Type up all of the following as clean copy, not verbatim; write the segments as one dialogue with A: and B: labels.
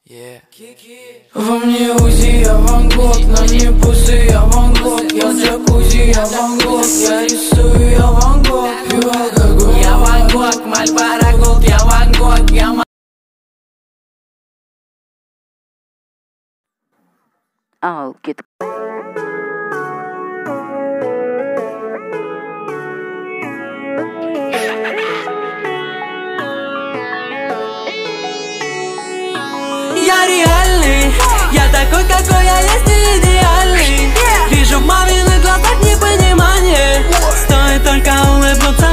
A: Во мне УЗИ, я Ван Гог, на мне пузы, я Ван Гог. Я в джакузи, я Ван Гог, я рисую, я Ван Гог. Пью алкоголь, я Ван Гог, Мальборо Голд, я Ван Гог, я
B: Кит.
A: Я реальный, я такой, какой я есть, не идеальный. Вижу в маминых глазах непонимание, стоит только улыбнуться.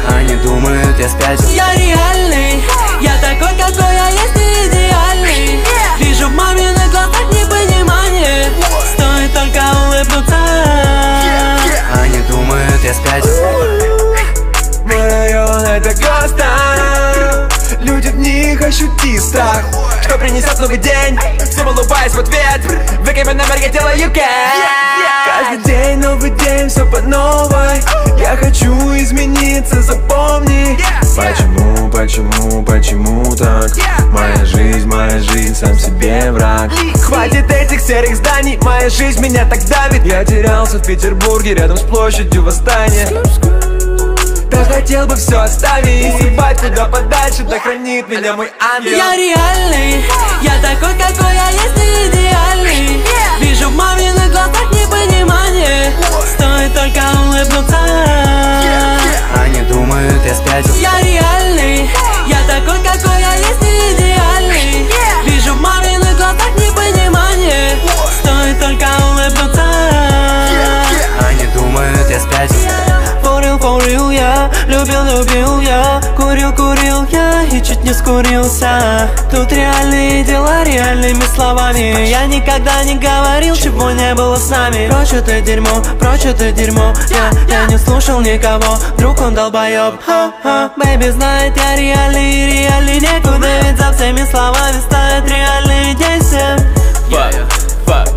C: Они думают, я спятил.
A: Я реальный, я такой, какой я есть, не идеальный. Вижу в маминых глазах непонимание, стоит только улыбнуться.
C: Они думают, я спятил.
D: Мой район это Госта. Люди в них ощутили страх, что принесет новый день. Всем улыбаясь в ответ, выкипит номер, я делаю кэш. Каждый день новый день, все по новой. Я хочу измениться, запомни. Почему так? Моя жизнь, сам себе враг. Хватит этих серых зданий, моя жизнь меня так давит. Я терялся в Петербурге, рядом с площадью Восстания. Да хотел бы все оставить, съебать куда подальше, да хранит меня мой ангел.
A: Я реальный, я такой, какой я есть, не идеальный. Вижу в маминых глазах непонимание, стоит только улыбнуться.
C: Они думают, я спятил.
A: Я реальный, я такой, какой я есть, не идеальный. Вижу в маминых глазах непонимание, стоит только улыбнуться.
C: Они думают, я спятил.
A: Курил я, любил я, курил я и чуть не скурился. Тут реальные дела реальными словами. Я никогда не говорил, чего не было с нами. Прочь это дерьмо, я не слушал никого. Вдруг он долбоёб. Бэйби знает, я реальный, некуда. Ведь за всеми словами стоят реальные действия.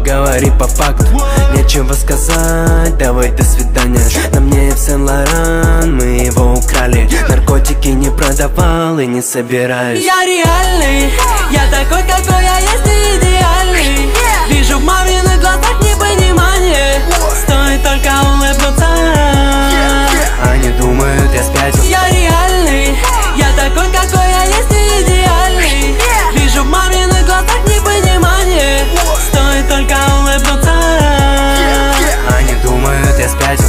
C: Говори по факту, нечего сказать, давай до свидания. На мне Ив Сен-Лоран, мы его украли. Наркотики не продавал и не собираюсь.
A: Я реальный, я такой, какой я есть, не идеальный. Вижу в маминых глазах непонимание, стоит только улыбнуться.
C: Они думают, я спятил.
A: Я реальный, я такой, какой я есть, не идеальный. Вижу в маминых глазах непонимание, стоит только улыбнуться.
C: Они думают, я спятил.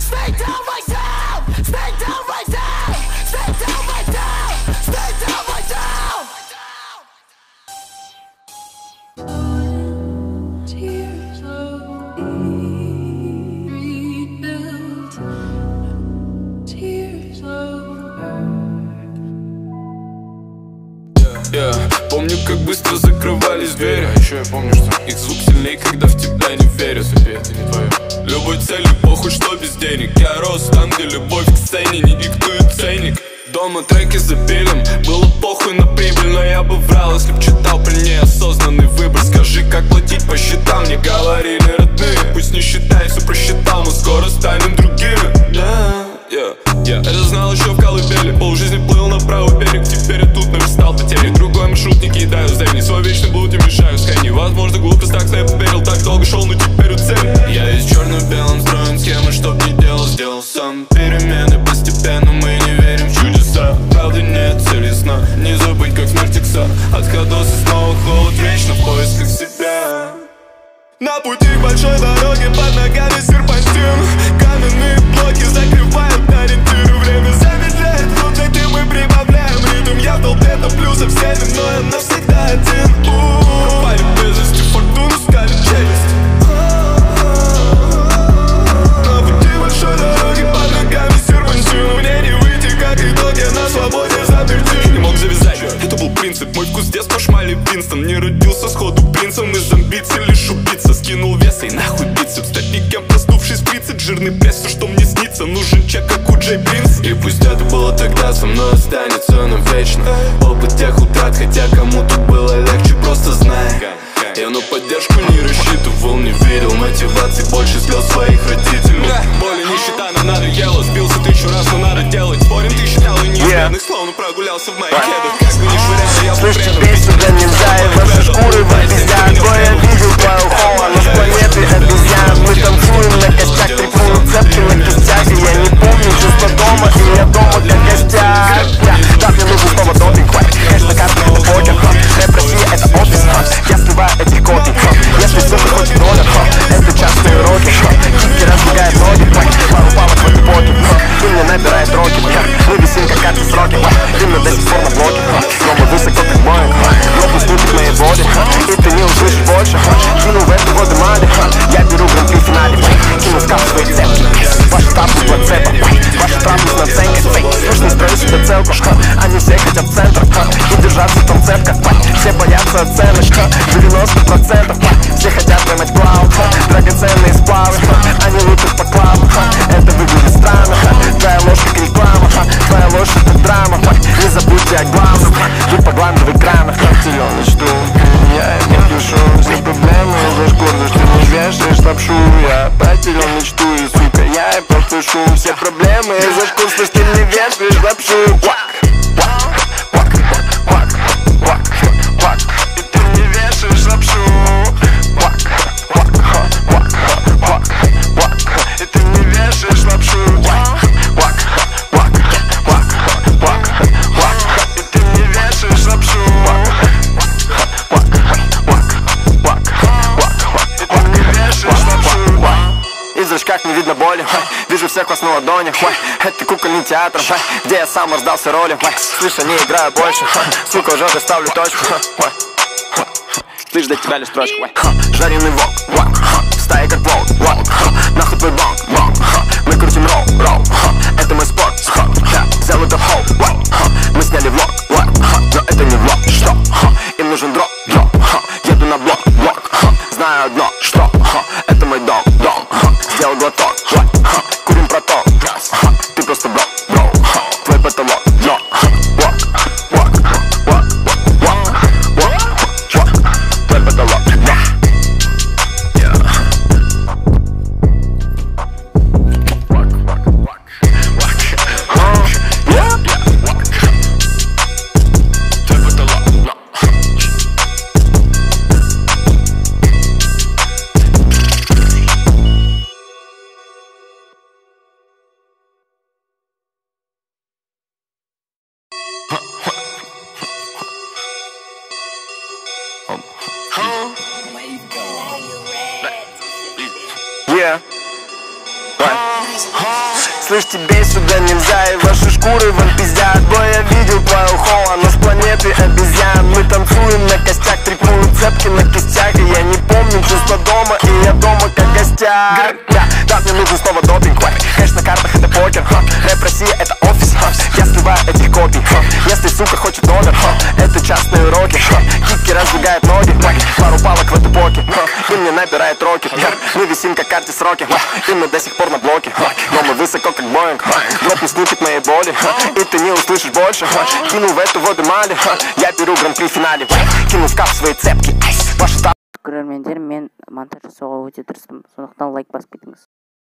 E: Stay down right down. Помню, как быстро закрывались двери. А еще я помню, что их звук сильней, когда в тебя не верят. Это не твое. Любой цели, похуй, что без денег. Я рос там, где любовь к сцене не диктует ценник. Дома треки за пилем, было похуй на прибыль, но я бы врал, если б читал при ней осознанный выбор. Скажи, как платить по счетам, мне говорили родные. Пусть не считай, все просчитал, мы скоро станем другими. Я это знал еще в колыбели. Полжизни плыл на правый берег, теперь я тут наверстал потери. Другой маршрут не кидаю в зелень, свой вечный блуд не мешаю с Хэнни. Возможно, глупость, так что я поверил, так долго шел, но теперь у цели. Я из черно-белом строен схемы, чтоб не делал, сделал сам. Перемены постепенно, мы не верим в чудеса. Правда нет цели сна, не забыть, как смерть икса. От ходоса снова холод, вечно в поисках себя. На пути к большой дороге, под ногами серпантин. Каменные блоки закрывают ориентиры. Время замедляет ход, затем мы прибавляем ритм. Я в толпе топлю со всеми, но я навсегда один. Пропали без вести, фортуну скалит челюсть. На пути большой дороги, под ногами серпантин. Мне не выйти, как итог, я на свободе заперти. Не мог завязать, это был принцип. Мой вкус детства шмали Винстон. Не родился сходу принцем, из амбиций лишь убийца. Скинул вес и нахуй бицепс. Стать никем, проснувшись в 30. Жирный пресс, все, что мне снится. Нужен чек, как у Джей Принц. И пусть это было тогда, со мной останется навечно. Опыт тех утрат, хотя кому-то было легче, просто знай. Я на поддержку не рассчитывал, не верил. Мотивации больше слез своих родителей. Боли, нищета, нам надоело. Сбился 1000 раз, но надо делать. Спорим, ты считал и неизбежных, словно прогулялся в моих кедах. Как бы ни швыряли, я
F: слышите песню для ниндзя, и ваши шкуры в обезьян. Я видел твою холла, но с планеты обезьян. Мы танцуем на костях, трепуют цепки на кистях. И я не помню чувство дома, и я дома как гостях. Да, мне нужен снова допинг, хэш на картах это покер. Рэп Россия это офис, я сливаю этих копий. Если сука хочет доллар, это частные уроки. Кики раздвигает ноги, пару палок в этой боке. Ты мне набирает роки, мы висим как карты сроки. Дымно до сих пор на блоке, но мы высоко как Боинг. Глотный ступик на ебоде, и ты не услышишь больше. Кинул в эту воду мали, я беру гран-при в финале. Кину в кассу свои цепки, ваши тапы с плацебо. Ваши травмы с наценкой, слушай, строю себе целку. Они все хотят в центр, и держаться там цепко. Все боятся оценочка, 90%. Все хотят поймать клауд, драгоценные сплавы. Они лупят по клавам, это выглядит странно. Твоя ложь как реклама, твоя ложь это драма. Не забудьте о главном, тут поглавным в экранах. Зеленый жду, я не пишу. Все проблемы из-за шкуры, что не вешаешь лапшу. Я потерял мечту и, сука, я и подпишу. Все проблемы из-за шкур, что ты не вешаешь лапшу. И ты не вешаешь лапшу. И ты не вешаешь лапшу. И ты не вешаешь лапшу. И ты не вешаешь лапшу. И в зрачках не видно боли. Вижу всех вас на ладонях. Это кукольный театр, где я сам раздался роли. Слышь, не играю больше. Сука, уже доставлю точку. Слышь, до тебя лишь строчку. Жареный волк, стаи как волк. Нахуй твой бонг. Мы крутим ролл. Это мой спорт, взял это хоу. Мы сняли влог, но это не влог. Что? Им нужен дроп. Еду на блок. Знаю одно, что? Это мой дом. Сделал глоток. Курим проток. Ты просто бро. Твой потолок. Твой потолок. Слышь, тебе сюда нельзя, и ваши шкуры вам пиздят. Бой, я видел твою холла, но с планеты обезьян. Мы танцуем на костях, трепуют цепки на кистях. И я не помню чувство дома, и я дома как гостях. Да, мне нужен снова допинг, хэш на картах это покер. Рэп Россия это офис, я сливаю этих копий. Если сука хочет доллар, это частные набирает роки. Мы висим как карте сроки, и мы до сих пор на блоке. Но мы высоко как Боинг. Дропни снипет моей боли, и ты не услышишь больше. Кинул в эту воду мали, я беру гран-при в финале. Кинул в кап свои цепки.
B: Көрермендер, мен монтаж жасауға өте тырыстым, сондықтан лайк басып кетіңіз.